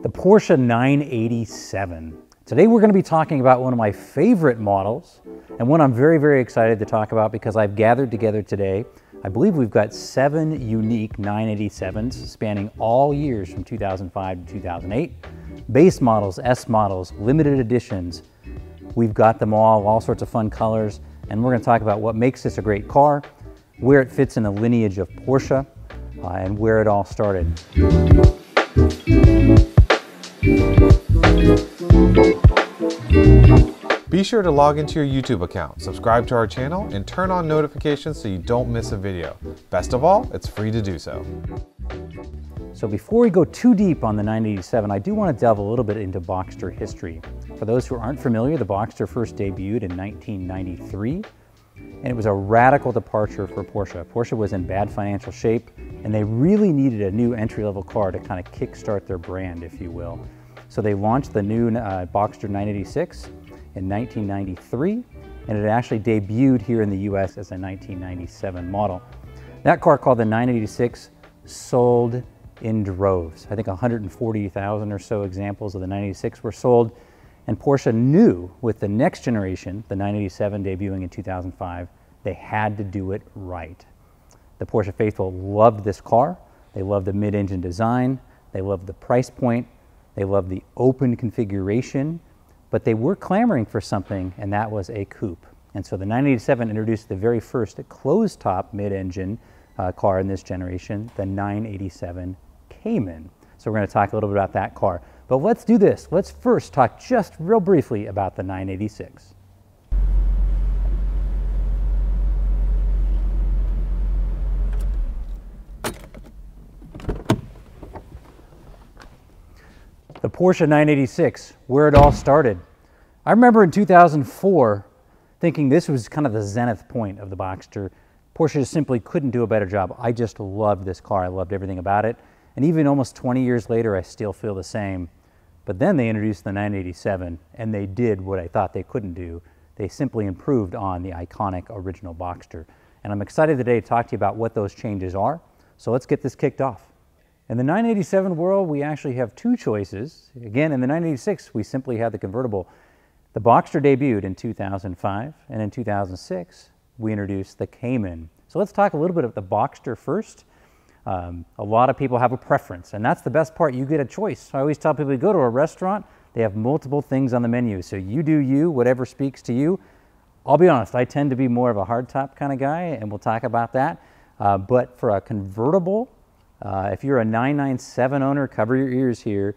the Porsche 987. Today we're going to be talking about one of my favorite models, and one I'm very, very excited to talk about because I've gathered together today, I believe we've got 7 unique 987s spanning all years from 2005 to 2008. Base models, S models, limited editions. We've got them all sorts of fun colors, and we're going to talk about what makes this a great car, where it fits in the lineage of Porsche, and where it all started. Be sure to log into your YouTube account, subscribe to our channel, and turn on notifications so you don't miss a video. Best of all, it's free to do so. So before we go too deep on the 987, I do want to delve a little bit into Boxster history. For those who aren't familiar, the Boxster first debuted in 1993, and it was a radical departure for Porsche. Porsche was in bad financial shape, and they really needed a new entry-level car to kind of kickstart their brand, if you will. So they launched the new Boxster 986 in 1993, and it actually debuted here in the US as a 1997 model. That car, called the 986, sold in droves. I think 140,000 or so examples of the 986 were sold, and Porsche knew with the next generation, the 987 debuting in 2005, they had to do it right. The Porsche faithful loved this car. They loved the mid-engine design. They loved the price point. They loved the open configuration. But they were clamoring for something, and that was a coupe. And so the 987 introduced the very first closed-top mid-engine car in this generation, the 987 Cayman. So we're going to talk a little bit about that car. But let's do this. Let's first talk just real briefly about the 986. The Porsche 986, where it all started. I remember in 2004 thinking this was kind of the zenith point of the Boxster. Porsche just simply couldn't do a better job. I just loved this car. I loved everything about it. And even almost 20 years later, I still feel the same. But then they introduced the 987, and they did what I thought they couldn't do. They simply improved on the iconic original Boxster. And I'm excited today to talk to you about what those changes are. So let's get this kicked off. In the 987 world, we actually have 2 choices. Again, in the 986, we simply had the convertible. The Boxster debuted in 2005, and in 2006, we introduced the Cayman. So let's talk a little bit about the Boxster first. A lot of people have a preference, and that's the best part. You get a choice. I always tell people, you go to a restaurant, they have multiple things on the menu. So you do you, whatever speaks to you. I'll be honest, I tend to be more of a hardtop kind of guy, and we'll talk about that. But for a convertible, if you're a 997 owner, cover your ears here.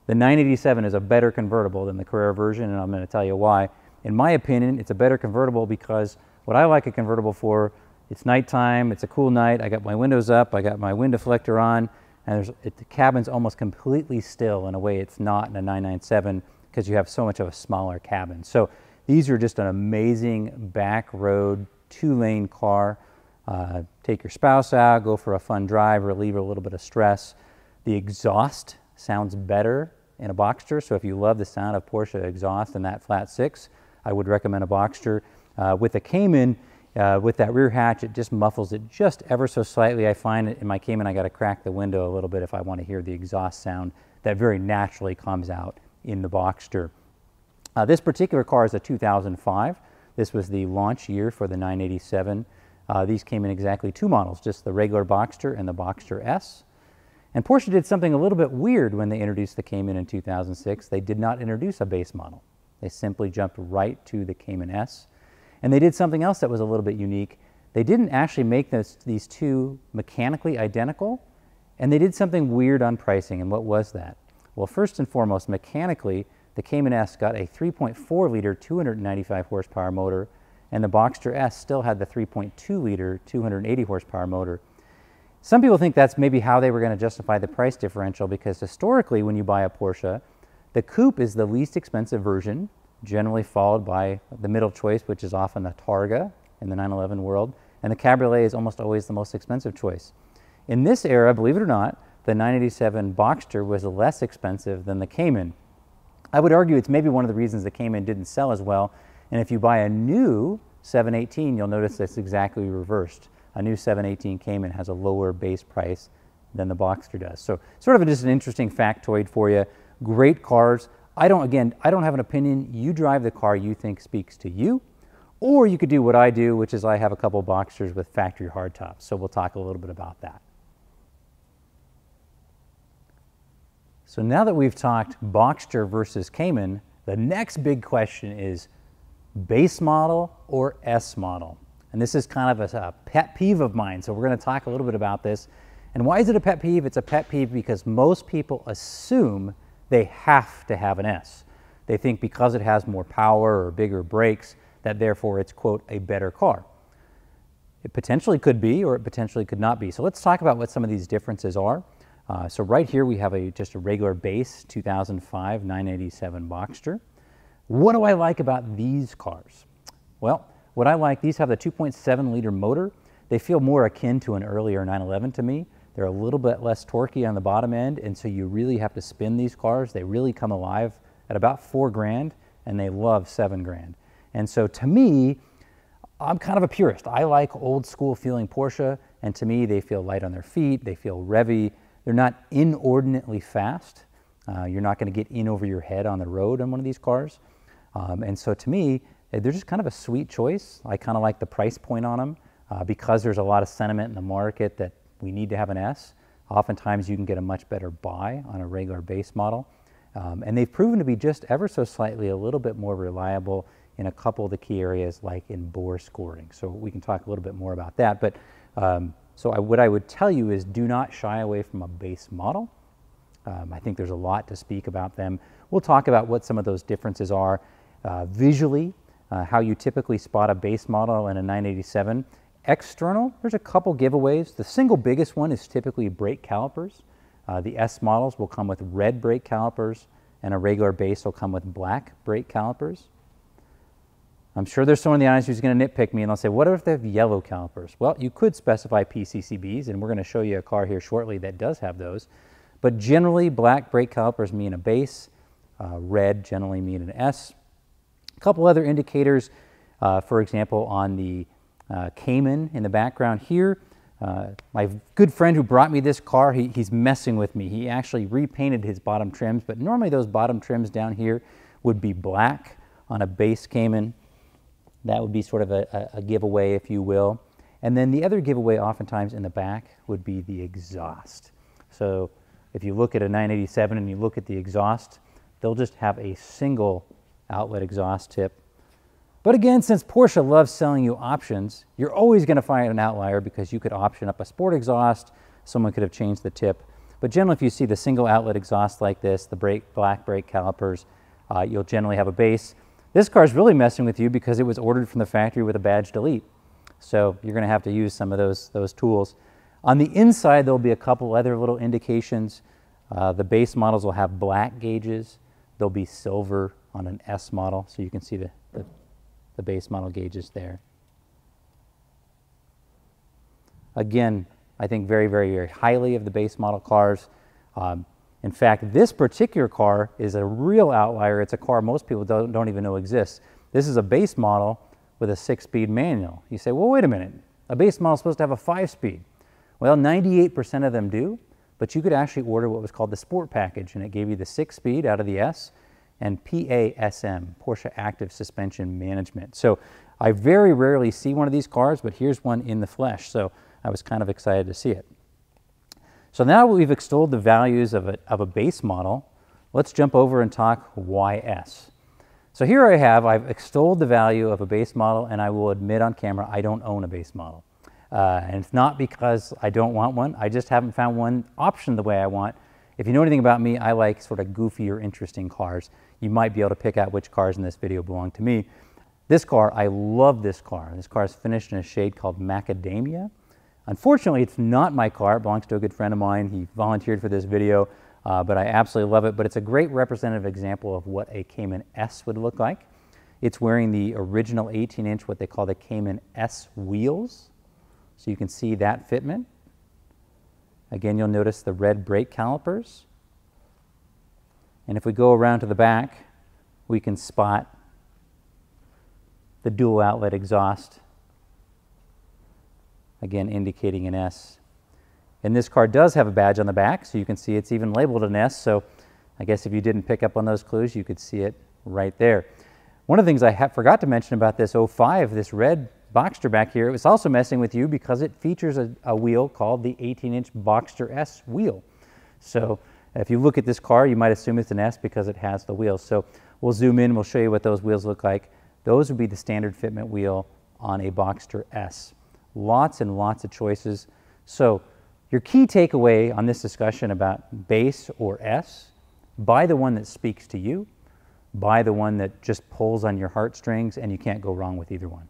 The 987 is a better convertible than the Carrera version, and I'm going to tell you why. In my opinion, it's a better convertible because what I like a convertible for, it's nighttime, it's a cool night, I got my windows up, I got my wind deflector on, and the cabin's almost completely still in a way it's not in a 997 because you have so much of a smaller cabin. So these are just an amazing back road, 2-lane car. Take your spouse out, go for a fun drive, relieve a little bit of stress. The exhaust sounds better in a Boxster, so if you love the sound of Porsche exhaust and that flat 6, I would recommend a Boxster. With the Cayman, with that rear hatch, it just muffles it just ever so slightly. I find in my Cayman I got to crack the window a little bit if I want to hear the exhaust sound that very naturally comes out in the Boxster. This particular car is a 2005. This was the launch year for the 987. These came in exactly 2 models, just the regular Boxster and the Boxster S. And Porsche did something a little bit weird when they introduced the Cayman in 2006. They did not introduce a base model. They simply jumped right to the Cayman S. And they did something else that was a little bit unique. They didn't actually make these 2 mechanically identical, and they did something weird on pricing. And what was that? Well, first and foremost, mechanically, the Cayman S got a 3.4-liter 295 horsepower motor, and the Boxster S still had the 3.2-liter 280 horsepower motor. Some people think that's maybe how they were going to justify the price differential, because historically when you buy a Porsche, the coupe is the least expensive version, generally followed by the middle choice, which is often a Targa in the 911 world, and the Cabriolet is almost always the most expensive choice. In this era, believe it or not, the 987 Boxster was less expensive than the Cayman. I would argue it's maybe one of the reasons the Cayman didn't sell as well. And if you buy a new 718, you'll notice that's exactly reversed. A new 718 Cayman has a lower base price than the Boxster does. So sort of just an interesting factoid for you. great cars. I don't have an opinion. You drive the car you think speaks to you, or you could do what I do, which is I have a couple Boxsters with factory hardtops. So we'll talk a little bit about that. So now that we've talked Boxster versus Cayman, the next big question is base model or S model. And this is kind of a pet peeve of mine, so we're going to talk a little bit about this. And why is it a pet peeve? It's a pet peeve because most people assume they have to have an S. They think because it has more power or bigger brakes, that therefore it's, quote, a better car. It potentially could be, or it potentially could not be. So let's talk about what some of these differences are. So right here we have just a regular base 2005 987 Boxster. What do I like about these cars? Well, what I like, these have the 2.7 liter motor. They feel more akin to an earlier 911 to me. They're a little bit less torquey on the bottom end, and so you really have to spin these cars. They really come alive at about $4,000, and they love $7,000. And so to me, I'm kind of a purist. I like old school feeling Porsche, and to me, they feel light on their feet. They feel revvy. They're not inordinately fast. You're not going to get in over your head on the road on one of these cars. And so to me, they're just kind of a sweet choice. I kind of like the price point on them because there's a lot of sentiment in the market that we need to have an S. Oftentimes you can get a much better buy on a regular base model. And they've proven to be just ever so slightly a little bit more reliable in a couple of the key areas like in bore scoring. So we can talk a little bit more about that. But what I would tell you is do not shy away from a base model. I think there's a lot to speak about them. We'll talk about what some of those differences are visually, how you typically spot a base model in a 987. External, there's a couple giveaways. The single biggest one is typically brake calipers. The S models will come with red brake calipers, and a regular base will come with black brake calipers. I'm sure there's someone in the audience who's going to nitpick me and they'll say, what if they have yellow calipers? Well, you could specify PCCBs, and we're going to show you a car here shortly that does have those. But generally, black brake calipers mean a base. Red generally mean an S. A couple other indicators, for example, on the Cayman in the background here. My good friend who brought me this car, he's messing with me. He actually repainted his bottom trims, but normally those bottom trims down here would be black on a base Cayman. That would be sort of a giveaway, if you will. And then the other giveaway oftentimes in the back would be the exhaust. So if you look at a 987 and you look at the exhaust, they'll just have a single outlet exhaust tip. But again, since Porsche loves selling you options, you're always going to find an outlier because you could option up a sport exhaust, someone could have changed the tip. But generally, if you see the single outlet exhaust like this, the black brake calipers, you'll generally have a base. This car is really messing with you because it was ordered from the factory with a badge delete. So you're going to have to use some of those tools. On the inside, there'll be a couple other little indications. The base models will have black gauges. They'll be silver on an S model, so you can see the base model gauges there. Again, I think very, very, very highly of the base model cars. In fact, this particular car is a real outlier. It's a car most people don't even know exists. This is a base model with a 6-speed manual. You say, well, wait a minute. A base model is supposed to have a 5-speed. Well, 98% of them do, but you could actually order what was called the Sport package, and it gave you the 6-speed out of the S and PASM, Porsche Active Suspension Management. So I very rarely see one of these cars, but here's one in the flesh. So I was kind of excited to see it. So now we've extolled the values of a base model, let's jump over and talk YS. So here I've extolled the value of a base model, and I will admit on camera I don't own a base model. And it's not because I don't want one, I just haven't found one option the way I want. If you know anything about me, I like sort of goofy or interesting cars. You might be able to pick out which cars in this video belong to me. This car, I love this car. This car is finished in a shade called Macadamia. Unfortunately, it's not my car. It belongs to a good friend of mine. He volunteered for this video, but I absolutely love it. But it's a great representative example of what a Cayman S would look like. It's wearing the original 18-inch, what they call the Cayman S wheels. So you can see that fitment. Again, you'll notice the red brake calipers. And if we go around to the back, we can spot the dual outlet exhaust, again indicating an S. And this car does have a badge on the back, so you can see it's even labeled an S. So I guess if you didn't pick up on those clues, you could see it right there. One of the things I forgot to mention about this 05, this red Boxster back here, it was also messing with you because it features a wheel called the 18-inch Boxster S wheel. So if you look at this car, you might assume it's an S because it has the wheels. So we'll zoom in, we'll show you what those wheels look like. Those would be the standard fitment wheel on a Boxster S. Lots and lots of choices. So your key takeaway on this discussion about base or S, buy the one that speaks to you, buy the one that just pulls on your heartstrings, and you can't go wrong with either one.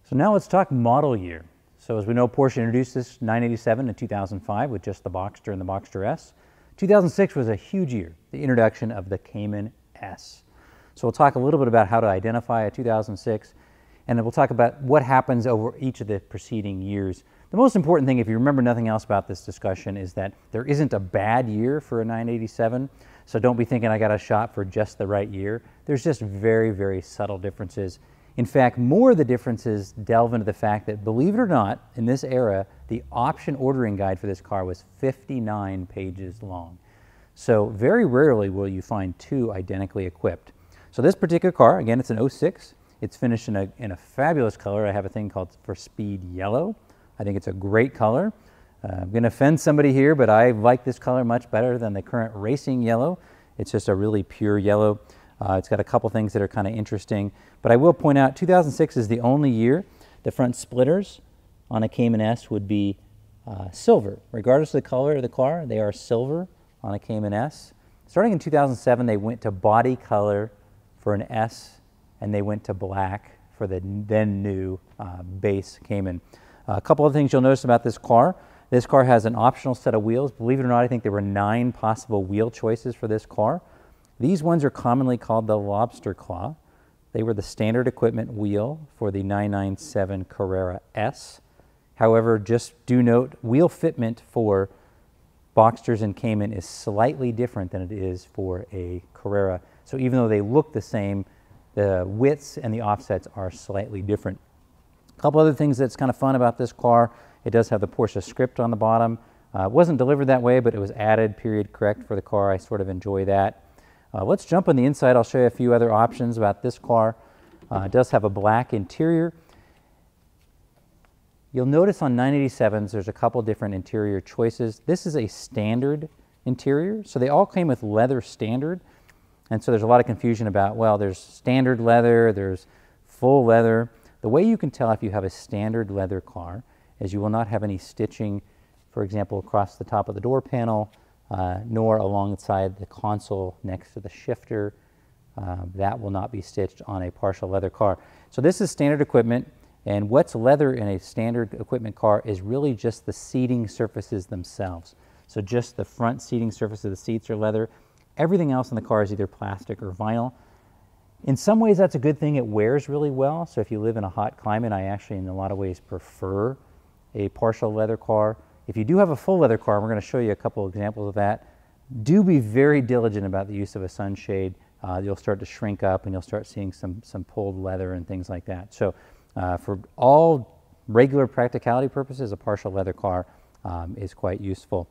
So now let's talk model year. So as we know, Porsche introduced this 987 in 2005 with just the Boxster and the Boxster S. 2006 was a huge year, the introduction of the Cayman S. So we'll talk a little bit about how to identify a 2006, and then we'll talk about what happens over each of the preceding years. The most important thing, if you remember nothing else about this discussion, is that there isn't a bad year for a 987, so don't be thinking I got a shot for just the right year. There's just very, very subtle differences. In fact, more of the differences delve into the fact that, believe it or not, in this era, the option ordering guide for this car was 59 pages long. So very rarely will you find two identically equipped. So this particular car, again, it's an 06. It's finished in a fabulous color. I have a thing called for speed yellow. I think it's a great color. I'm going to offend somebody here, but I like this color much better than the current racing yellow. It's just a really pure yellow. It's got a couple things that are kind of interesting, but I will point out 2006 is the only year the front splitters on a Cayman S would be silver. Regardless of the color of the car, they are silver on a Cayman S. Starting in 2007, they went to body color for an S, and they went to black for the then new base Cayman. A couple of things you'll notice about this car. This car has an optional set of wheels. Believe it or not, I think there were 9 possible wheel choices for this car. These ones are commonly called the lobster claw. They were the standard equipment wheel for the 997 Carrera S. However, just do note, wheel fitment for Boxsters and Cayman is slightly different than it is for a Carrera. So even though they look the same, the widths and the offsets are slightly different. A couple other things that's kind of fun about this car, it does have the Porsche script on the bottom. It wasn't delivered that way, but it was added period correct for the car. I sort of enjoy that. Let's jump on the inside. I'll show you a few other options about this car. It does have a black interior. You'll notice on 987s there's a couple different interior choices. This is a standard interior, so they all came with leather standard. And so there's a lot of confusion about, well, there's standard leather, there's full leather. The way you can tell if you have a standard leather car is you will not have any stitching, for example, across the top of the door panel, nor alongside the console next to the shifter. That will not be stitched on a partial leather car. So this is standard equipment, and what's leather in a standard equipment car is really just the seating surfaces themselves. So just the front seating surface of the seats are leather. Everything else in the car is either plastic or vinyl. In some ways that's a good thing. It wears really well. So if you live in a hot climate, I actually in a lot of ways prefer a partial leather car. If you do have a full leather car, we're going to show you a couple examples of that. Do be very diligent about the use of a sunshade. You'll start to shrink up and you'll start seeing some pulled leather and things like that. So for all regular practicality purposes, a partial leather car is quite useful.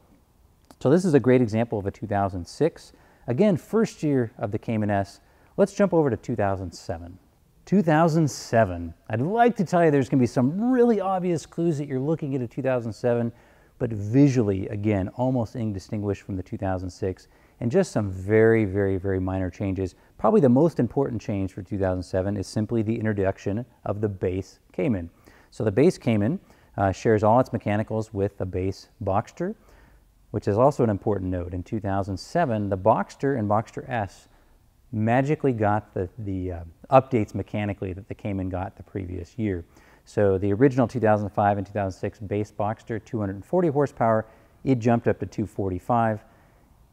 So this is a great example of a 2006. Again, first year of the Cayman S. Let's jump over to 2007. 2007. I'd like to tell you there's going to be some really obvious clues that you're looking at a 2007, but visually, again, almost indistinguished from the 2006, and just some very, very, very minor changes. Probably the most important change for 2007 is simply the introduction of the base Cayman. So the base Cayman shares all its mechanicals with the base Boxster, which is also an important note. In 2007, the Boxster and Boxster S magically got the updates mechanically that the Cayman got the previous year. So the original 2005 and 2006 base Boxster, 240 horsepower, it jumped up to 245.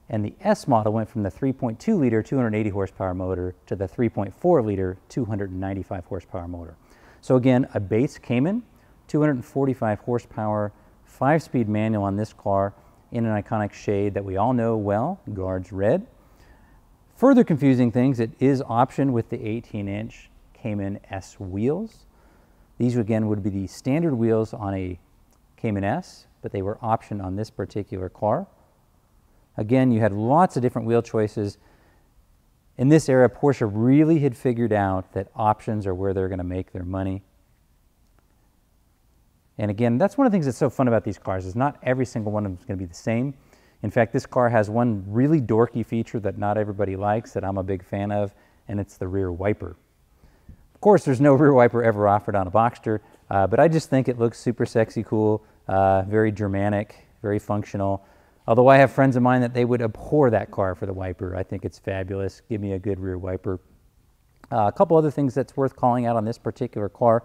And the S model went from the 3.2 liter 280 horsepower motor to the 3.4 liter 295 horsepower motor. So again, a base Cayman, 245 horsepower, 5-speed manual on this car in an iconic shade that we all know well, Guards Red. Further confusing things, it is optioned with the 18-inch Cayman S wheels. These again would be the standard wheels on a Cayman S, but they were optioned on this particular car. Again, you had lots of different wheel choices. In this era, Porsche really had figured out that options are where they're going to make their money. And again, that's one of the things that's so fun about these cars, is not every single one of them is going to be the same. In fact, this car has one really dorky feature that not everybody likes that I'm a big fan of, and it's the rear wiper. Of course, there's no rear wiper ever offered on a Boxster, but I just think it looks super sexy cool, very Germanic, very functional. Although I have friends of mine that they would abhor that car for the wiper. I think it's fabulous. Give me a good rear wiper. A couple other things that's worth calling out on this particular car.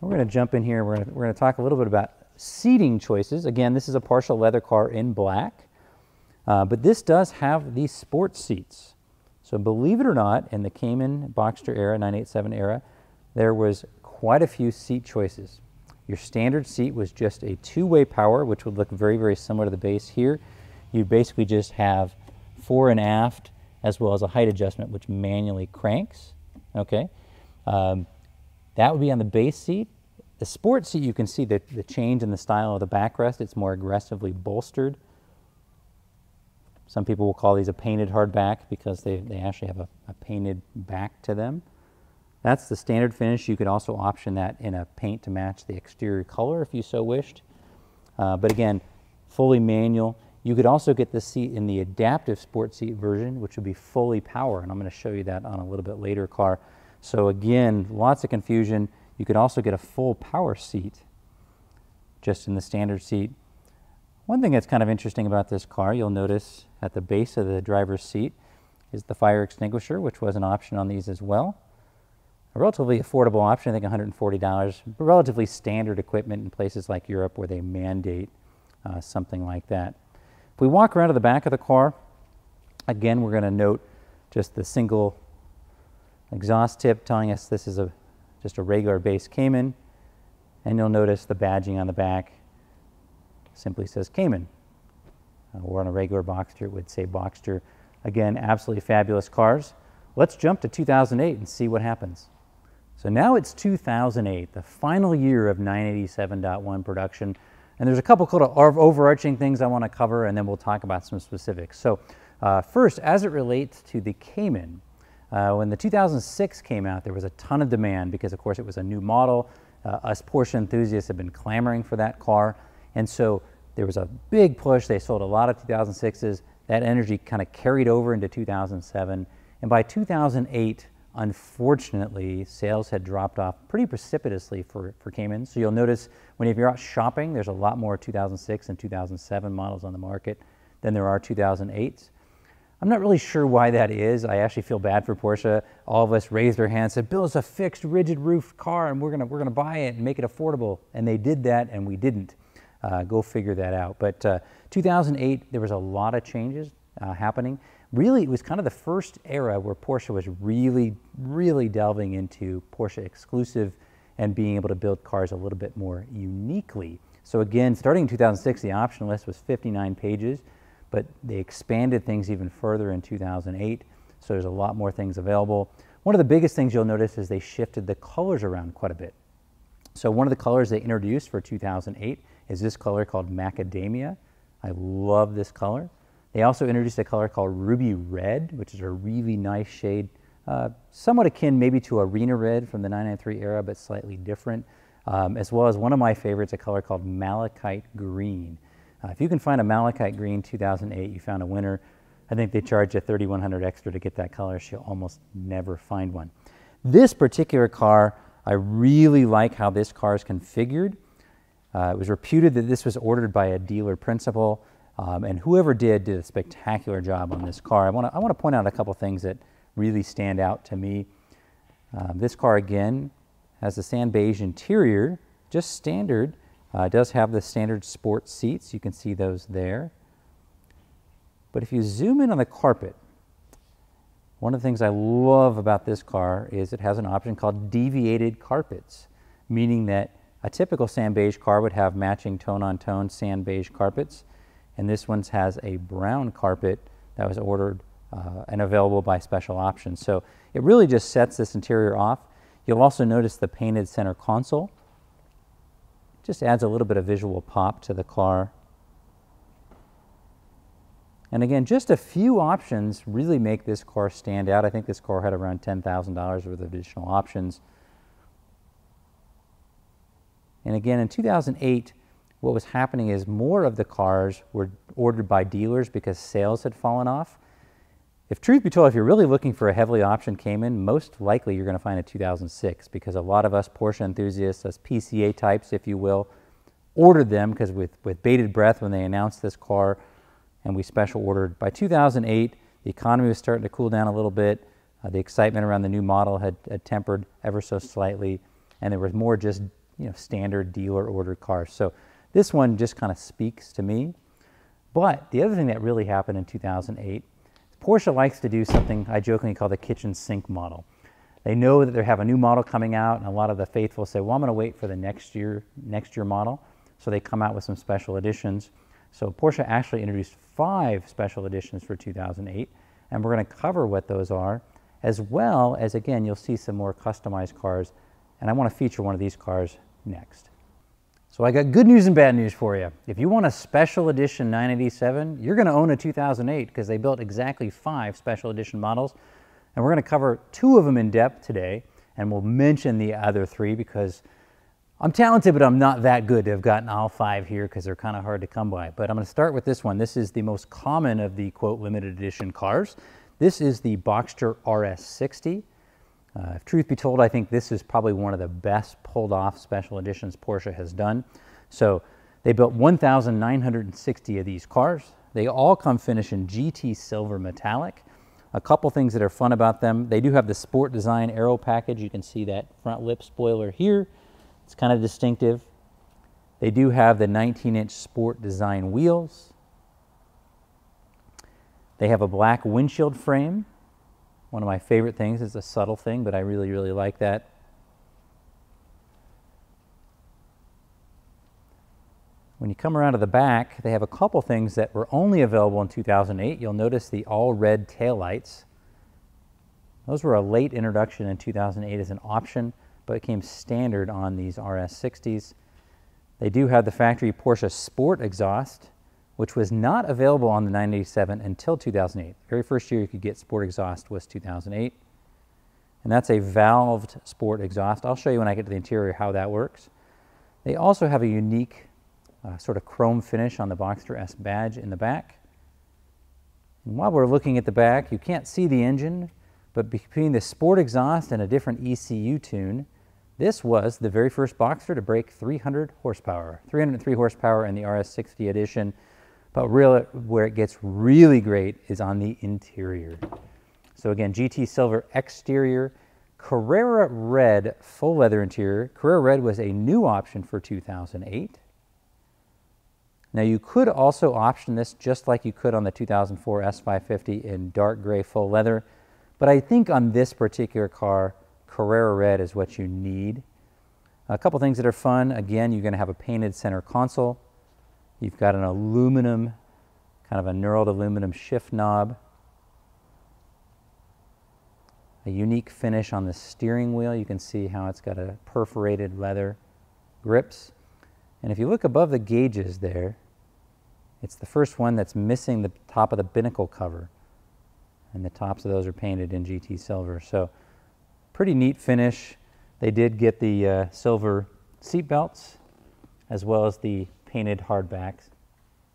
We're going to jump in here. We're going to talk a little bit about seating choices. Again, this is a partial leather car in black, but this does have these sports seats. So believe it or not, in the Cayman Boxster era, 987 era, there was quite a few seat choices. Your standard seat was just a two-way power, which would look very, very similar to the base here. You basically just have fore and aft, as well as a height adjustment, which manually cranks. Okay, that would be on the base seat. The sports seat, you can see the change in the style of the backrest. It's more aggressively bolstered. Some people will call these a painted hardback because they actually have a painted back to them. That's the standard finish. You could also option that in a paint to match the exterior color if you so wished. But again, fully manual. You could also get the seat in the adaptive sport seat version, which would be fully power, and I'm going to show you that on a little bit later car. So again, lots of confusion. You could also get a full power seat just in the standard seat. One thing that's kind of interesting about this car, you'll notice at the base of the driver's seat is the fire extinguisher, which was an option on these as well. A relatively affordable option, I think $140, relatively standard equipment in places like Europe where they mandate something like that. If we walk around to the back of the car, again, we're going to note just the single exhaust tip telling us this is just a regular base Cayman, and you'll notice the badging on the back simply says Cayman. Or on a regular Boxster, it would say Boxster. Again, absolutely fabulous cars. Let's jump to 2008 and see what happens. So now it's 2008, the final year of 987.1 production, and there's a couple of overarching things I want to cover, and then we'll talk about some specifics. So first, as it relates to the Cayman, when the 2006 came out, there was a ton of demand because, of course, it was a new model. Us Porsche enthusiasts have been clamoring for that car, and so there was a big push. They sold a lot of 2006s. That energy kind of carried over into 2007, and by 2008, unfortunately, sales had dropped off pretty precipitously for Cayman. So you'll notice when you're out shopping, there's a lot more 2006 and 2007 models on the market than there are 2008s. I'm not really sure why that is. I actually feel bad for Porsche. All of us raised our hands, said, "Build us a fixed, rigid roof car, and we're gonna buy it and make it affordable." And they did that, and we didn't. Go figure that out. But 2008, there was a lot of changes happening. Really, it was kind of the first era where Porsche was really, really delving into Porsche exclusive and being able to build cars a little bit more uniquely. So again, starting in 2006, the option list was 59 pages, but they expanded things even further in 2008. So there's a lot more things available. One of the biggest things you'll notice is they shifted the colors around quite a bit. So one of the colors they introduced for 2008 is this color called Macadamia. I love this color. They also introduced a color called Ruby Red, which is a really nice shade, somewhat akin maybe to Arena Red from the 993 era, but slightly different, as well as one of my favorites, a color called Malachite Green. If you can find a Malachite Green 2008, you found a winner. I think they charge you $3,100 extra to get that color, so you'll almost never find one. This particular car, I really like how this car is configured. It was reputed that this was ordered by a dealer principal, and whoever did a spectacular job on this car. I want to point out a couple things that really stand out to me. This car, again, has the sand beige interior, just standard. It does have the standard sport seats. You can see those there. But if you zoom in on the carpet, one of the things I love about this car is it has an option called deviated carpets, meaning that a typical sand beige car would have matching tone-on-tone sand beige carpets, and this one has a brown carpet that was ordered and available by special option. So it really just sets this interior off. You'll also notice the painted center console. Just adds a little bit of visual pop to the car. And again, just a few options really make this car stand out. I think this car had around $10,000 worth of additional options. And again, in 2008, what was happening is more of the cars were ordered by dealers because sales had fallen off. If truth be told, if you're really looking for a heavily optioned Cayman, most likely you're going to find a 2006, because a lot of us Porsche enthusiasts, us PCA types, if you will, ordered them because with bated breath when they announced this car, and we special ordered. By 2008, the economy was starting to cool down a little bit. The excitement around the new model had tempered ever so slightly, and there was more just standard dealer ordered cars. So this one just kind of speaks to me. But the other thing that really happened in 2008, Porsche likes to do something I jokingly call the kitchen sink model. They know that they have a new model coming out, and a lot of the faithful say, well, I'm going to wait for the next year model. So they come out with some special editions. So Porsche actually introduced 5 special editions for 2008, and we're going to cover what those are, as well as, again, you'll see some more customized cars, and I want to feature one of these cars next. So I got good news and bad news for you. If you want a special edition 987, you're going to own a 2008, because they built exactly 5 special edition models, and we're going to cover 2 of them in depth today, and we'll mention the other 3 because I'm talented, but I'm not that good to have gotten all 5 here because they're kind of hard to come by. But I'm going to start with this one. This is the most common of the, quote, limited edition cars. This is the Boxster RS60. If truth be told, I think this is probably one of the best pulled off special editions Porsche has done. So they built 1,960 of these cars. They all come finished in GT Silver Metallic. A couple things that are fun about them. They do have the Sport Design Aero package. You can see that front lip spoiler here. It's kind of distinctive. They do have the 19-inch Sport Design wheels. They have a black windshield frame. One of my favorite things. It's a subtle thing, but I really, really like that. When you come around to the back, they have a couple things that were only available in 2008. You'll notice the all-red taillights. Those were a late introduction in 2008 as an option, but it came standard on these RS60s. They do have the factory Porsche Sport exhaust, which was not available on the 987 until 2008. The very first year you could get Sport exhaust was 2008. And that's a valved Sport exhaust. I'll show you when I get to the interior how that works. They also have a unique sort of chrome finish on the Boxster S badge in the back. And while we're looking at the back, you can't see the engine, but between the Sport exhaust and a different ECU tune, this was the very first Boxster to break 300 horsepower, 303 horsepower in the RS60 edition. But really, where it gets really great is on the interior. So again, GT Silver exterior, Carrera Red full leather interior. Carrera Red was a new option for 2008. Now you could also option this just like you could on the 2004 S550 in dark gray full leather, but I think on this particular car, Carrera Red is what you need. A couple things that are fun. Again, you're going to have a painted center console. You've got an aluminum, kind of a knurled aluminum shift knob. A unique finish on the steering wheel. You can see how it's got a perforated leather grips. And if you look above the gauges there, it's the first one that's missing the top of the binnacle cover. And the tops of those are painted in GT Silver. So pretty neat finish. They did get the silver seat belts as well as the painted hardbacks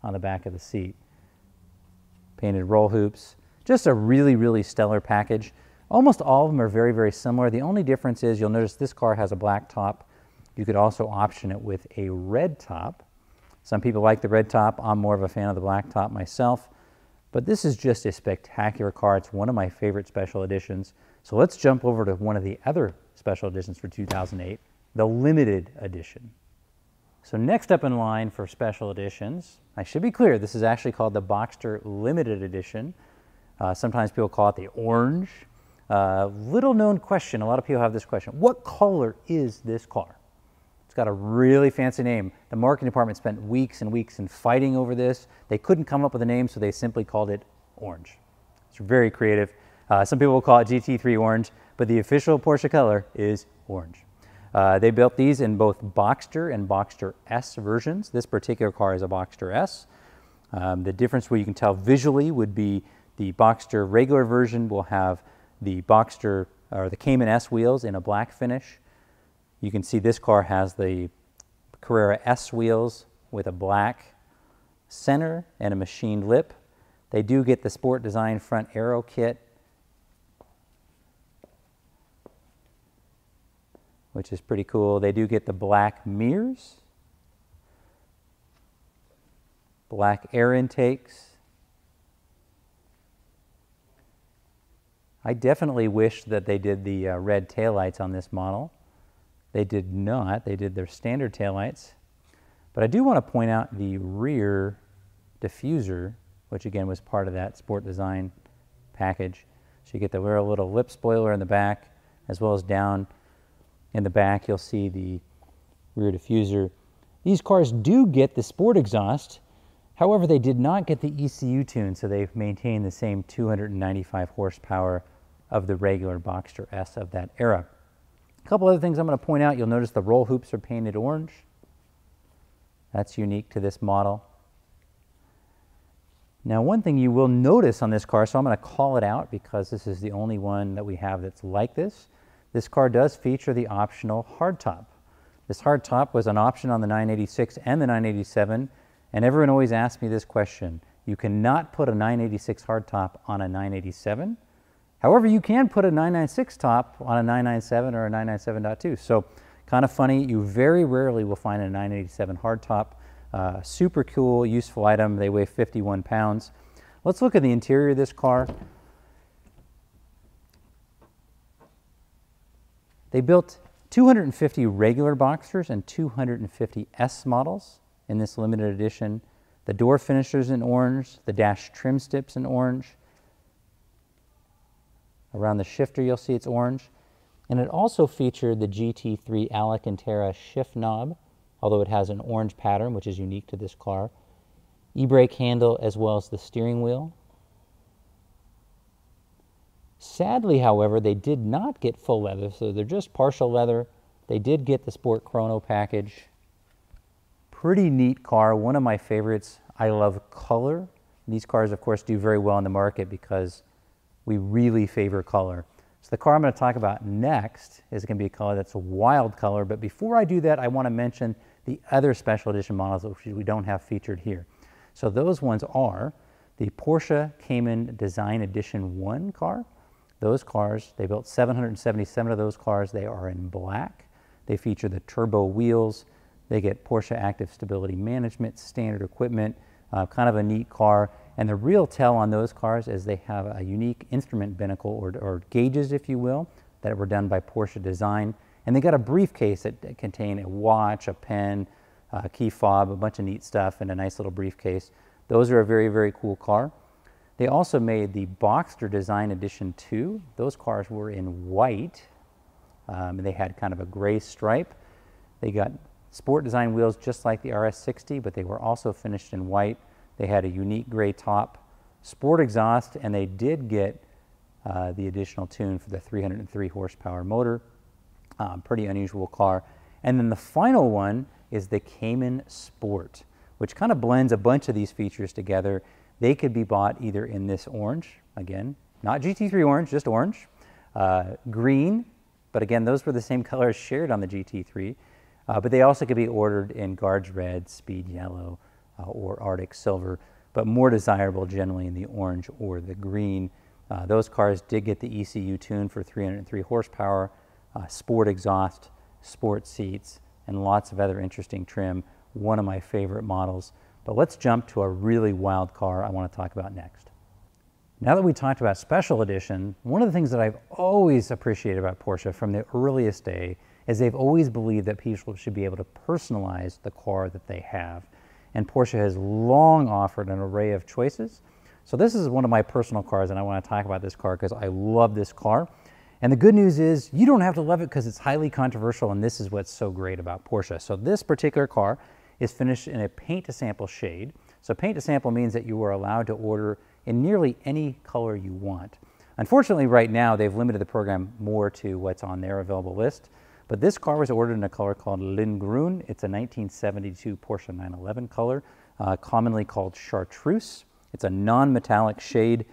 on the back of the seat. Painted roll hoops. Just a really, really stellar package. Almost all of them are very, very similar. The only difference is you'll notice this car has a black top. You could also option it with a red top. Some people like the red top. I'm more of a fan of the black top myself. But this is just a spectacular car. It's one of my favorite special editions. So let's jump over to one of the other special editions for 2008, the limited edition. So next up in line for special editions, I should be clear, this is actually called the Boxster Limited Edition. Sometimes people call it the orange. Little known question, a lot of people have this question. What color is this car? It's got a really fancy name. The marketing department spent weeks and weeks in fighting over this. They couldn't come up with a name, so they simply called it orange. It's very creative. Some people will call it GT3 orange, but the official Porsche color is orange. They built these in both Boxster and Boxster S versions. This particular car is a Boxster S. The difference where you can tell visually would be the Boxster regular version will have the Boxster or the Cayman S wheels in a black finish. You can see this car has the Carrera S wheels with a black center and a machined lip. They do get the Sport Design front aero kit, which is pretty cool. They do get the black mirrors, black air intakes. I definitely wish that they did the red taillights on this model. They did not. They did their standard taillights. But I do want to point out the rear diffuser, which again was part of that Sport Design package. So you get the little lip spoiler in the back, as well as down in the back you'll see the rear diffuser. These cars do get the Sport exhaust. However, they did not get the ECU tune, so they've maintained the same 295 horsepower of the regular Boxster S of that era. A couple other things I'm going to point out. You'll notice the roll hoops are painted orange. That's unique to this model. Now, one thing you will notice on this car, so I'm going to call it out because this is the only one that we have that's like this. This car does feature the optional hardtop. This hardtop was an option on the 986 and the 987, and everyone always asks me this question. You cannot put a 986 hardtop on a 987. However, you can put a 996 top on a 997 or a 997.2. So kind of funny, you very rarely will find a 987 hardtop. Super cool, useful item. They weigh 51 pounds. Let's look at the interior of this car. They built 250 regular Boxsters and 250 S models in this limited edition. The door finishers in orange, the dash trim strips in orange. Around the shifter you'll see it's orange. And it also featured the GT3 Alcantara shift knob, although it has an orange pattern, which is unique to this car. E-brake handle as well as the steering wheel. Sadly, however, they did not get full leather, so they're just partial leather. They did get the Sport Chrono package. Pretty neat car, one of my favorites. I love color. These cars, of course, do very well in the market because we really favor color. So the car I'm going to talk about next is going to be a color that's a wild color, but before I do that, I want to mention the other special edition models which we don't have featured here. So those ones are the Porsche Cayman Design Edition 1 car. Those cars, they built 777 of those cars. They are in black. They feature the turbo wheels. They get Porsche Active Stability Management, standard equipment, kind of a neat car. And the real tell on those cars is they have a unique instrument binnacle or gauges, if you will, that were done by Porsche Design. And they got a briefcase that contained a watch, a pen, a key fob, a bunch of neat stuff, and a nice little briefcase. Those are a very, very cool car. They also made the Boxster Design Edition 2. Those cars were in white. They had kind of a gray stripe. They got Sport Design wheels just like the RS60, but they were also finished in white. They had a unique gray top, Sport exhaust, and they did get the additional tune for the 303 horsepower motor. Pretty unusual car. And then the final one is the Cayman Sport, which kind of blends a bunch of these features together. They could be bought either in this orange, again, not GT3 orange, just orange, green, but again, those were the same colors shared on the GT3, but they also could be ordered in Guards Red, Speed Yellow, or Arctic Silver, but more desirable generally in the orange or the green. Those cars did get the ECU tune for 303 horsepower, Sport exhaust, Sport seats, and lots of other interesting trim. One of my favorite models. But let's jump to a really wild car I want to talk about next. Now that we talked about special edition, one of the things that I've always appreciated about Porsche from the earliest day is they've always believed that people should be able to personalize the car that they have. And Porsche has long offered an array of choices. So this is one of my personal cars, and I want to talk about this car because I love this car. And the good news is you don't have to love it because it's highly controversial, and this is what's so great about Porsche. So this particular car is finished in a paint to sample shade. So paint to sample means that you are allowed to order in nearly any color you want. Unfortunately, right now, they've limited the program more to what's on their available list. But this car was ordered in a color called Linden Green. It's a 1972 Porsche 911 color. commonly called chartreuse. It's a non-metallic shade,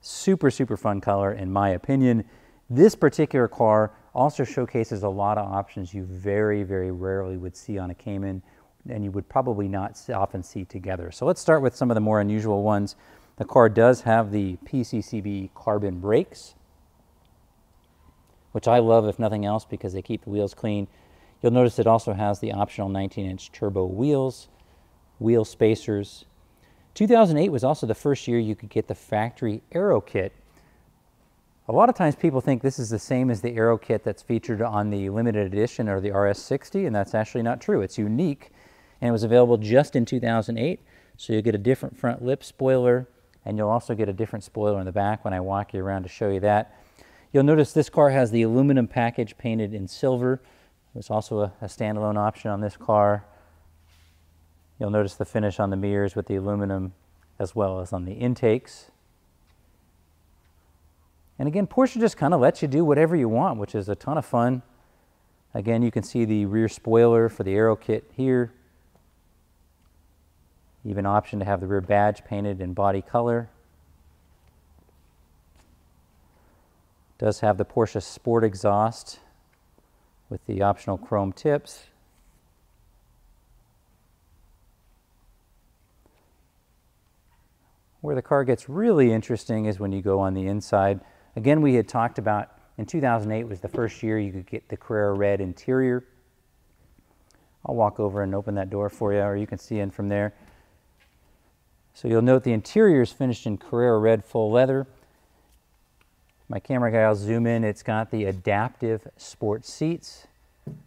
super, super fun color in my opinion. This particular car also showcases a lot of options you very, very rarely would see on a Cayman, and you would probably not often see together. So let's start with some of the more unusual ones. The car does have the PCCB carbon brakes, which I love if nothing else because they keep the wheels clean. You'll notice it also has the optional 19-inch turbo wheels, wheel spacers. 2008 was also the first year you could get the factory aero kit. A lot of times people think this is the same as the aero kit that's featured on the limited edition or the RS60, and that's actually not true. It's unique, and it was available just in 2008. So you'll get a different front lip spoiler, and you'll also get a different spoiler in the back when I walk you around to show you that. You'll notice this car has the aluminum package painted in silver. There's also a standalone option on this car. You'll notice the finish on the mirrors with the aluminum as well as on the intakes. And again, Porsche just kind of lets you do whatever you want, which is a ton of fun. Again, you can see the rear spoiler for the aero kit here. Even option to have the rear badge painted in body color. Does have the Porsche Sport exhaust with the optional chrome tips. Where the car gets really interesting is when you go on the inside. Again, we had talked about in 2008 was the first year you could get the Carrera red interior. I'll walk over and open that door for you, or you can see in from there. So you'll note the interior is finished in Carrera red full leather. My camera guy will zoom in. It's got the adaptive sport seats.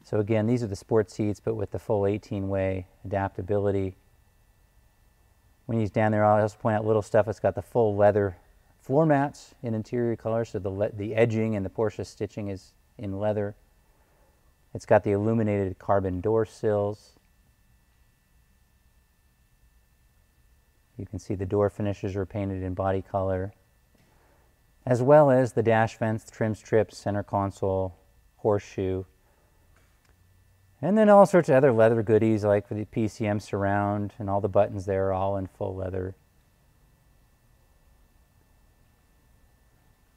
So again, these are the sport seats, but with the full 18-way adaptability. When he's down there, I'll just point out little stuff. It's got the full leather floor mats in interior color, so the edging and the Porsche stitching is in leather. It's got the illuminated carbon door sills. You can see the door finishes are painted in body color, as well as the dash vents, trim strips, center console, horseshoe, and then all sorts of other leather goodies like the PCM surround, and all the buttons there are all in full leather.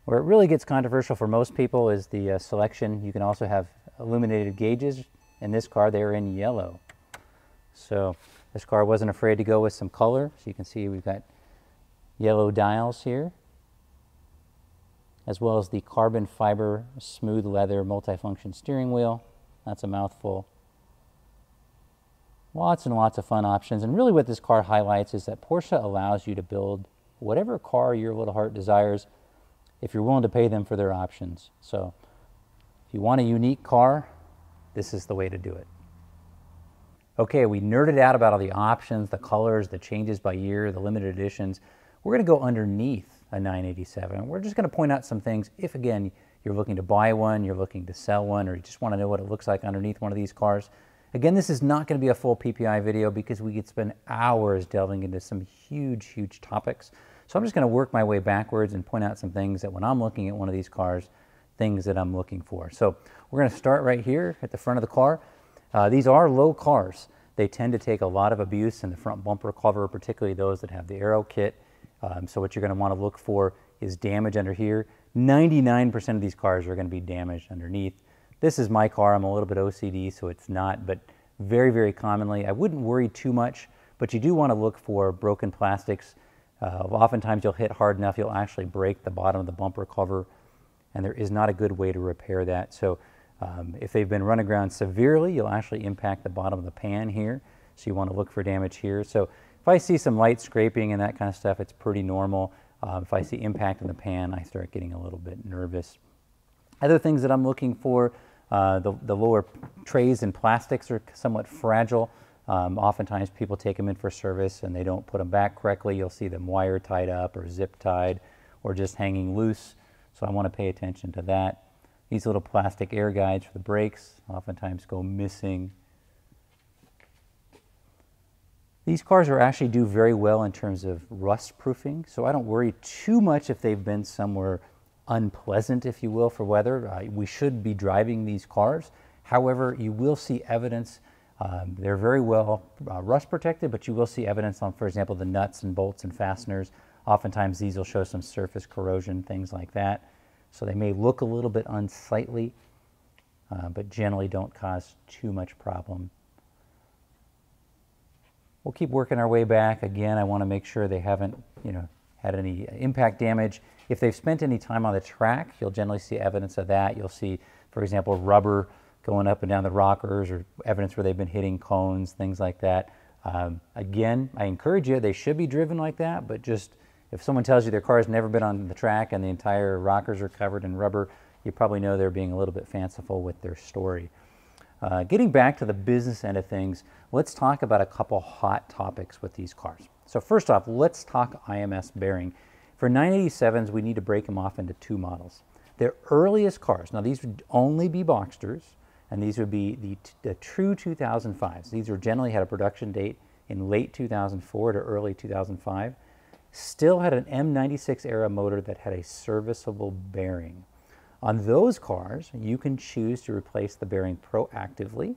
Where it really gets controversial for most people is the selection. You can also have illuminated gauges. In this car, they are in yellow. So this car wasn't afraid to go with some color. So you can see we've got yellow dials here, as well as the carbon fiber smooth leather multifunction steering wheel. That's a mouthful. Lots and lots of fun options. And really what this car highlights is that Porsche allows you to build whatever car your little heart desires if you're willing to pay them for their options. So if you want a unique car, this is the way to do it. Okay, we nerded out about all the options, the colors, the changes by year, the limited editions. We're going to go underneath a 987. We're just going to point out some things if, again, you're looking to buy one, you're looking to sell one, or you just want to know what it looks like underneath one of these cars. Again, this is not going to be a full PPI video because we could spend hours delving into some huge, huge topics. So I'm just going to work my way backwards and point out some things that when I'm looking at one of these cars, things that I'm looking for. So we're going to start right here at the front of the car. These are low cars. They tend to take a lot of abuse in the front bumper cover, particularly those that have the aero kit. So what you're going to want to look for is damage under here. 99% of these cars are going to be damaged underneath. This is my car. I'm a little bit OCD, so it's not, but very, very commonly. I wouldn't worry too much, but you do want to look for broken plastics. Oftentimes you'll hit hard enough, you'll actually break the bottom of the bumper cover, and there is not a good way to repair that. So if they've been run aground severely, you'll actually impact the bottom of the pan here. So you want to look for damage here. So if I see some light scraping and that kind of stuff, it's pretty normal. If I see impact in the pan, I start getting a little bit nervous. Other things that I'm looking for, the lower trays and plastics are somewhat fragile. Oftentimes people take them in for service and they don't put them back correctly. You'll see them wire tied up or zip tied or just hanging loose. So I want to pay attention to that. These little plastic air guides for the brakes oftentimes go missing. These cars actually do very well in terms of rust proofing, so I don't worry too much if they've been somewhere unpleasant, if you will, for weather. We should be driving these cars. However, you will see evidence They're very well rust protected, but you will see evidence on, for example, the nuts and bolts and fasteners. Oftentimes these will show some surface corrosion, things like that. So they may look a little bit unsightly, but generally don't cause too much problem. We'll keep working our way back. Again, I want to make sure they haven't, had any impact damage. If they've spent any time on the track, you'll generally see evidence of that. You'll see, for example, rubber going up and down the rockers, or evidence where they've been hitting cones, things like that. Again, I encourage you, they should be driven like that, but just if someone tells you their car has never been on the track and the entire rockers are covered in rubber, you probably know they're being a little bit fanciful with their story. Getting back to the business end of things, let's talk about a couple hot topics with these cars. So first off, let's talk IMS bearing. For 987s, we need to break them off into two models. Their earliest cars, now these would only be Boxsters, and these would be the true 2005s. These were generally had a production date in late 2004 to early 2005. Still had an M96 era motor that had a serviceable bearing. On those cars, you can choose to replace the bearing proactively.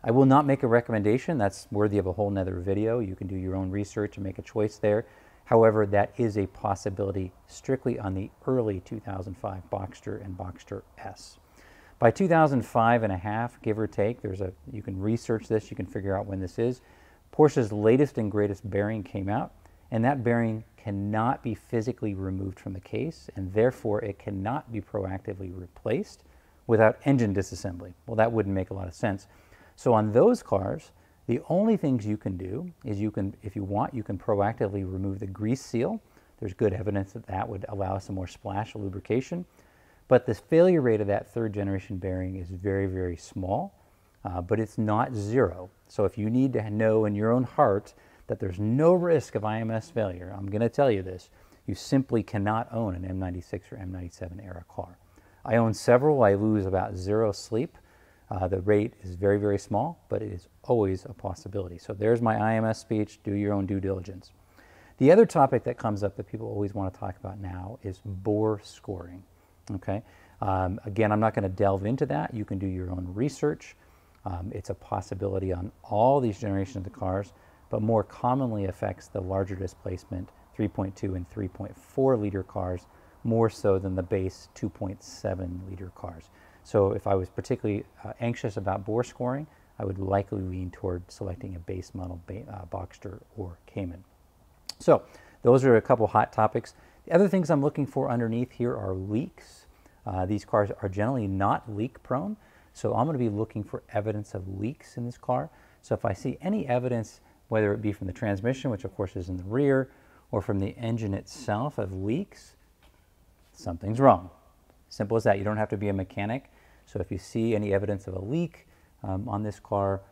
I will not make a recommendation. That's worthy of a whole nother video. You can do your own research and make a choice there. However, that is a possibility strictly on the early 2005 Boxster and Boxster S. By 2005 and a half, give or take, you can research this, you can figure out when this is. Porsche's latest and greatest bearing came out, and that bearing cannot be physically removed from the case, and therefore it cannot be proactively replaced without engine disassembly. Well, that wouldn't make a lot of sense. So on those cars, the only things you can do is if you want, you can proactively remove the grease seal. There's good evidence that that would allow some more splash lubrication. But the failure rate of that third generation bearing is very, very small, but it's not zero. So if you need to know in your own heart that there's no risk of IMS failure, I'm going to tell you this, you simply cannot own an M96 or M97 era car. I own several. I lose about zero sleep. The rate is very, very small, but it is always a possibility. So there's my IMS speech. Do your own due diligence. The other topic that comes up that people always want to talk about now is bore scoring. Okay. Again, I'm not going to delve into that. You can do your own research. It's a possibility on all these generations of the cars, but more commonly affects the larger displacement 3.2 and 3.4 liter cars more so than the base 2.7 liter cars. So if I was particularly anxious about bore scoring, I would likely lean toward selecting a base model Boxster or Cayman. So those are a couple hot topics. The other things I'm looking for underneath here are leaks. These cars are generally not leak prone, so I'm going to be looking for evidence of leaks in this car. So if I see any evidence, whether it be from the transmission, which of course is in the rear, or from the engine itself of leaks, something's wrong. Simple as that. You don't have to be a mechanic. So if you see any evidence of a leak on this car,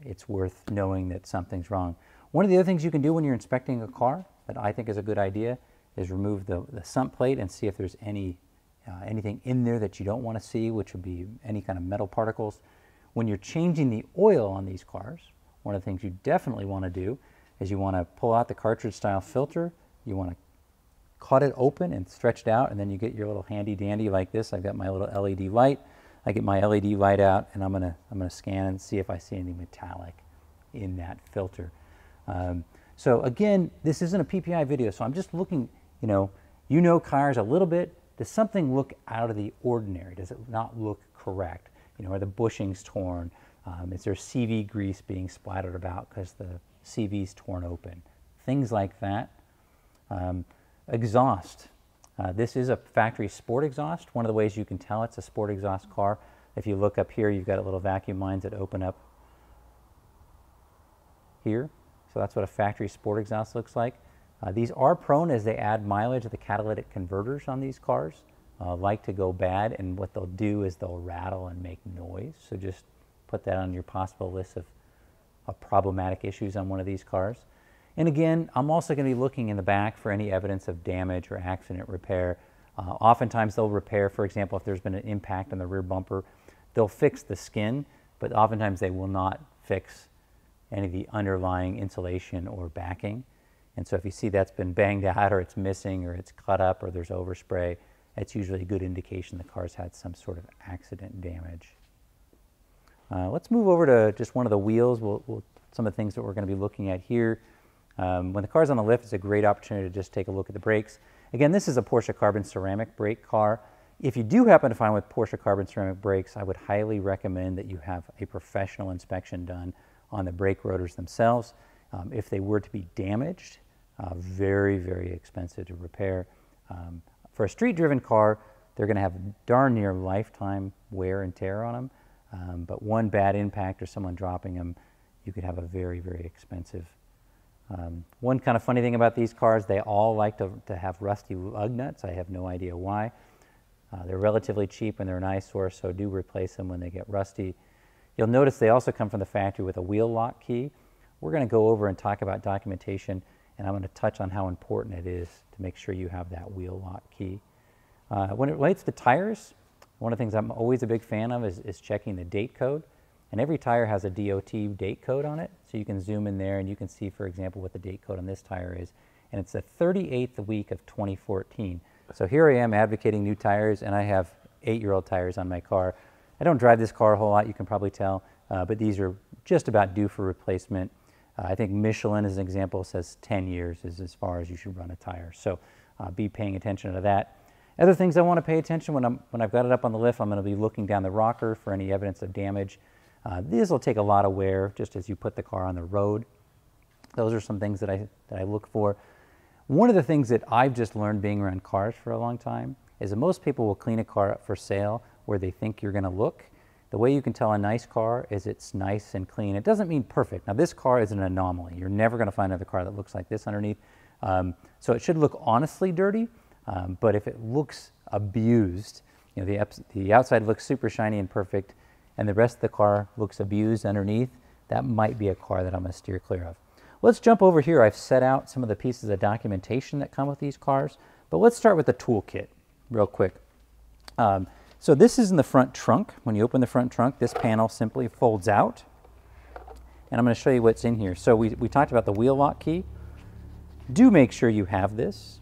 it's worth knowing that something's wrong. One of the other things you can do when you're inspecting a car that I think is a good idea is remove the sump plate and see if there's anything in there that you don't want to see, which would be any kind of metal particles. When you're changing the oil on these cars, one of the things you definitely want to do is you want to pull out the cartridge style filter, you want to cut it open and stretch it out, and then you get your little handy dandy like this. I've got my little LED light. I get my LED light out, and I'm gonna scan and see if I see any metallic in that filter. So again, this isn't a PPI video, so I'm just looking, you know cars a little bit. Does something look out of the ordinary? Does it not look correct? Are the bushings torn? Is there CV grease being splattered about because the CV's torn open? Things like that. Exhaust. This is a factory sport exhaust. One of the ways you can tell it's a sport exhaust car, if you look up here, you've got little vacuum lines that open up here. So that's what a factory sport exhaust looks like. These are prone as they add mileage. The catalytic converters on these cars like to go bad, and what they'll do is they'll rattle and make noise. So just put that on your possible list of problematic issues on one of these cars. And again, I'm also going to be looking in the back for any evidence of damage or accident repair. Oftentimes they'll repair, for example, if there's been an impact on the rear bumper, they'll fix the skin, but oftentimes they will not fix any of the underlying insulation or backing. And so if you see that's been banged out, or it's missing, or it's cut up, or there's overspray, it's usually a good indication the car's had some sort of accident damage. Let's move over to just one of the wheels. Some of the things that we're going to be looking at here. When the car's on the lift, it's a great opportunity to just take a look at the brakes. Again, this is a Porsche carbon ceramic brake car. If you do happen to find with Porsche carbon ceramic brakes, I would highly recommend that you have a professional inspection done on the brake rotors themselves. If they were to be damaged, very, very expensive to repair. For a street-driven car, they're going to have darn near lifetime wear and tear on them. But one bad impact or someone dropping them, you could have a very, very expensive. One kind of funny thing about these cars, they all like to have rusty lug nuts. I have no idea why. They're relatively cheap and they're an eyesore, so do replace them when they get rusty. You'll notice they also come from the factory with a wheel lock key. We're going to go over and talk about documentation, and I'm going to touch on how important it is to make sure you have that wheel lock key. When it relates to tires, one of the things I'm always a big fan of is checking the date code. And every tire has a DOT date code on it, so you can zoom in there and you can see, for example, what the date code on this tire is. And it's the 38th week of 2014. So here I am advocating new tires, and I have 8-year-old tires on my car. I don't drive this car a whole lot, you can probably tell, but these are just about due for replacement. I think Michelin, as an example, says 10 years is as far as you should run a tire. So be paying attention to that. Other things I want to pay attention when I've got it up on the lift, I'm going to be looking down the rocker for any evidence of damage. These will take a lot of wear just as you put the car on the road. Those are some things that I look for. One of the things that I've just learned being around cars for a long time is that most people will clean a car up for sale where they think you're going to look. The way you can tell a nice car is it's nice and clean. It doesn't mean perfect. Now this car is an anomaly. You're never going to find another car that looks like this underneath. So it should look honestly dirty, but if it looks abused, you know, the outside looks super shiny and perfect, and the rest of the car looks abused underneath, that might be a car that I'm going to steer clear of. Let's jump over here. I've set out some of the pieces of documentation that come with these cars, but let's start with the toolkit real quick. So this is in the front trunk. When you open the front trunk, this panel simply folds out, and I'm going to show you what's in here. So we talked about the wheel lock key. Do make sure you have this.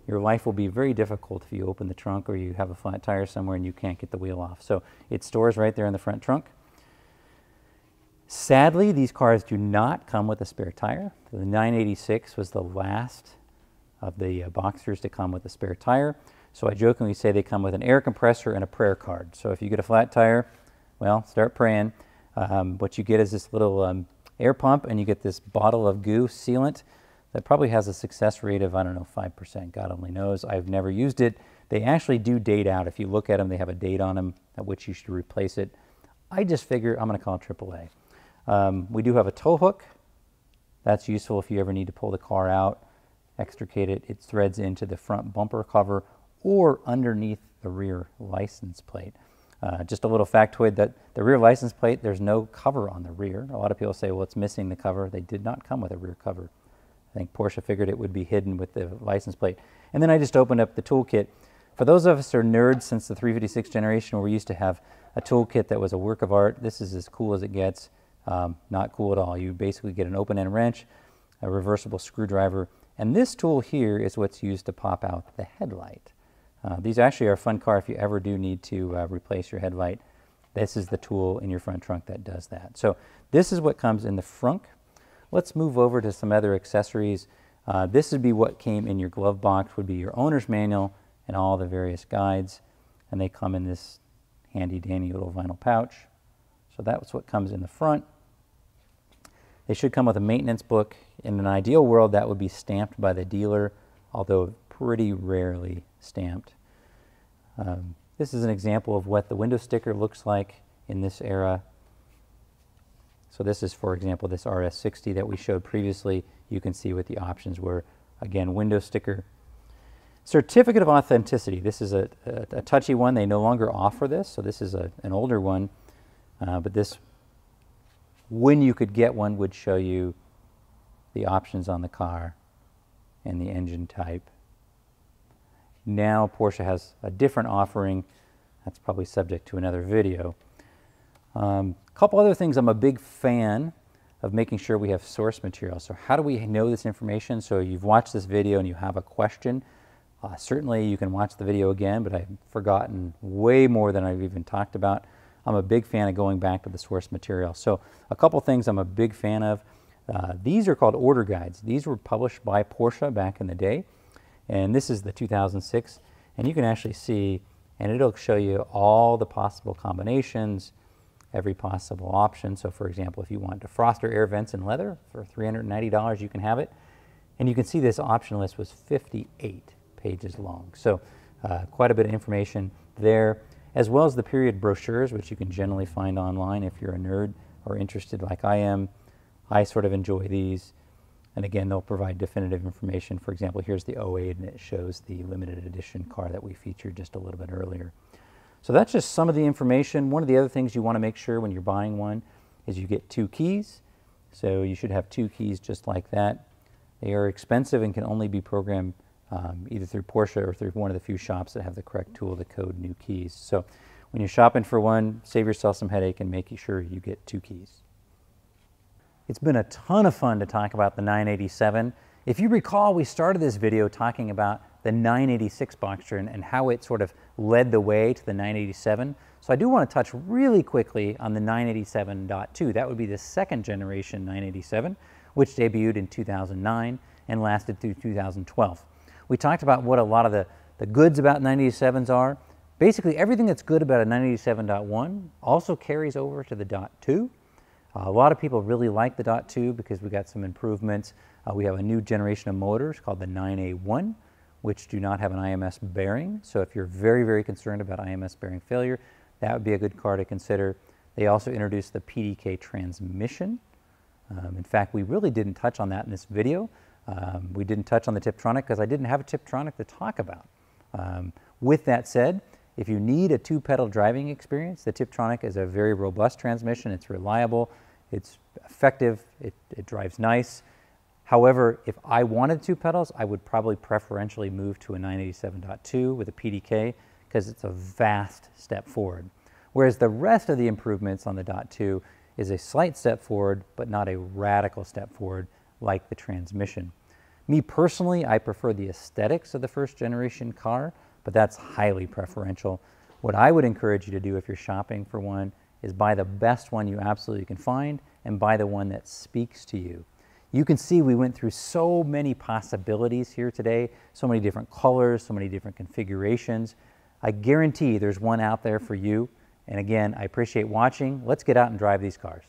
Your life will be very difficult if you open the trunk or you have a flat tire somewhere and you can't get the wheel off. So it stores right there in the front trunk. Sadly, these cars do not come with a spare tire. The 986 was the last of the Boxsters to come with a spare tire. So I jokingly say they come with an air compressor and a prayer card. So if you get a flat tire, well, start praying. What you get is this little air pump, and you get this bottle of goo sealant that probably has a success rate of, I don't know, 5%. God only knows. I've never used it. They actually do date out. If you look at them, they have a date on them at which you should replace it. I just figure I'm going to call it AAA. We do have a tow hook. That's useful if you ever need to pull the car out, extricate it. It threads into the front bumper cover or underneath the rear license plate. Just a little factoid that the rear license plate, there's no cover on the rear. A lot of people say, well, it's missing the cover. They did not come with a rear cover. I think Porsche figured it would be hidden with the license plate. And then I just opened up the toolkit. For those of us who are nerds since the 356 generation, where we used to have a toolkit that was a work of art, this is as cool as it gets. Not cool at all. You basically get an open-end wrench, a reversible screwdriver, and this tool here is what's used to pop out the headlight. These actually are a fun car if you ever do need to replace your headlight. This is the tool in your front trunk that does that. So this is what comes in the frunk. Let's move over to some other accessories. This would be what came in your glove box, would be your owner's manual and all the various guides. And they come in this handy-dandy little vinyl pouch. So that's what comes in the front. They should come with a maintenance book. In an ideal world, that would be stamped by the dealer, although pretty rarely stamped. This is an example of what the window sticker looks like in this era. So this is, for example, this RS60 that we showed previously. You can see what the options were. Again, window sticker. Certificate of authenticity. This is a touchy one. They no longer offer this, so this is an older one. But this, when you could get one, would show you the options on the car and the engine type. Now Porsche has a different offering. That's probably subject to another video. Couple other things. I'm a big fan of making sure we have source material. So how do we know this information? So you've watched this video and you have a question. Certainly you can watch the video again, but I've forgotten way more than I've even talked about. I'm a big fan of going back to the source material. So a couple things I'm a big fan of. These are called order guides. These were published by Porsche back in the day. And this is the 2006. And you can actually see, and it'll show you all the possible combinations, every possible option. So for example, if you want defroster air vents in leather for $390, you can have it. And you can see this option list was 58 pages long. So quite a bit of information there, as well as the period brochures, which you can generally find online if you're a nerd or interested like I am. I sort of enjoy these. And again, they'll provide definitive information. For example, here's the 08, and it shows the limited edition car that we featured just a little bit earlier. So that's just some of the information. One of the other things you want to make sure when you're buying one is you get 2 keys. So you should have 2 keys just like that. They are expensive and can only be programmed either through Porsche or through one of the few shops that have the correct tool to code new keys. So when you're shopping for one, save yourself some headache and make sure you get 2 keys. It's been a ton of fun to talk about the 987. If you recall, we started this video talking about the 986 Boxster and how it sort of led the way to the 987. So I do want to touch really quickly on the 987.2. That would be the second generation 987, which debuted in 2009 and lasted through 2012. We talked about what a lot of the goods about 987s are. Basically, everything that's good about a 987.1 also carries over to the .2. A lot of people really like the .2 because we got some improvements. We have a new generation of motors called the 9A1, which do not have an IMS bearing. So if you're very, very concerned about IMS bearing failure, that would be a good car to consider. They also introduced the PDK transmission. In fact, we really didn't touch on that in this video. We didn't touch on the Tiptronic because I didn't have a Tiptronic to talk about. With that said, if you need a 2-pedal driving experience, the Tiptronic is a very robust transmission. It's reliable, it's effective, it drives nice. However, if I wanted 2 pedals, I would probably preferentially move to a 987.2 with a PDK because it's a vast step forward. Whereas the rest of the improvements on the .2 is a slight step forward, but not a radical step forward like the transmission. Me personally, I prefer the aesthetics of the first generation car, but that's highly preferential. What I would encourage you to do if you're shopping for one is buy the best one you absolutely can find and buy the one that speaks to you. You can see we went through so many possibilities here today, so many different colors, so many different configurations. I guarantee there's one out there for you. And again, I appreciate watching. Let's get out and drive these cars.